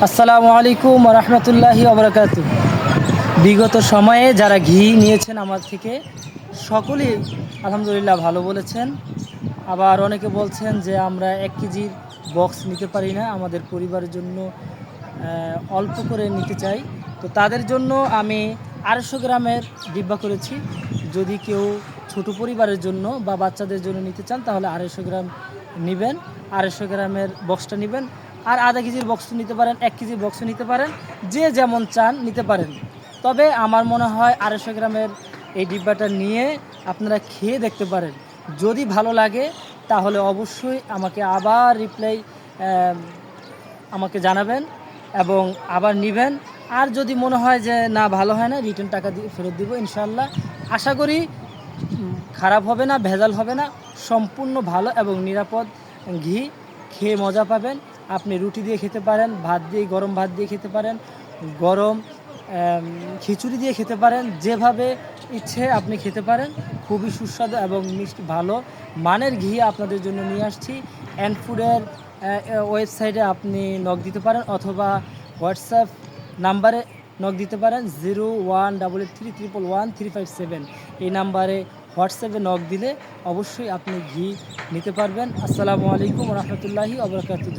আসসালামু আলাইকুম রহমতুল্লাহি ওবরাকাতু। বিগত সময়ে যারা ঘি নিয়েছেন আমার থেকে সকলেই আলহামদুলিল্লাহ ভালো বলেছেন। আবার অনেকে বলছেন যে আমরা 1 কেজির বক্স নিতে পারি না, আমাদের পরিবারের জন্য অল্প করে নিতে চাই। তো তাদের জন্য আমি 250 গ্রামের ডিব্বা করেছি। যদি কেউ ছোট পরিবারের জন্য বা বাচ্চাদের জন্য নিতে চান তাহলে 250 গ্রাম নেবেন, 250 গ্রামের বক্সটা নেবেন। আর আধা কেজির বক্স নিতে পারেন, 1 কেজির বক্স নিতে পারেন, যে যেমন চান নিতে পারেন। তবে আমার মনে হয় 250 গ্রামের এই ডিব্বাটা নিয়ে আপনারা খেয়ে দেখতে পারেন। যদি ভালো লাগে তাহলে অবশ্যই আমাকে আবার আমাকে জানাবেন এবং আবার নেবেন। আর যদি মনে হয় যে না ভালো হয় না, রিটার্ন টাকা দিয়ে ফেরত দিব ইনশাল্লাহ। আশা করি খারাপ হবে না, ভেজাল হবে না, সম্পূর্ণ ভালো এবং নিরাপদ ঘি। খেয়ে মজা পাবেন। আপনি রুটি দিয়ে খেতে পারেন, ভাত দিয়ে, গরম ভাত দিয়ে খেতে পারেন, গরম খিচুড়ি দিয়ে খেতে পারেন, যেভাবে ইচ্ছে আপনি খেতে পারেন। খুবই সুস্বাদু এবং মিষ্টি ভালো মানের ঘি আপনাদের জন্য নিয়ে আসছি। ফুডের ওয়েবসাইটে আপনি নক দিতে পারেন অথবা হোয়াটসঅ্যাপ নাম্বারে নক দিতে পারেন 0133311357। এই নাম্বারে হোয়াটসঅ্যাপে নক দিলে অবশ্যই আপনি ঘি নিতে পারবেন। আসসালামু আলাইকুম রহমতুল্লাহি ওয়া বারাকাতুহু।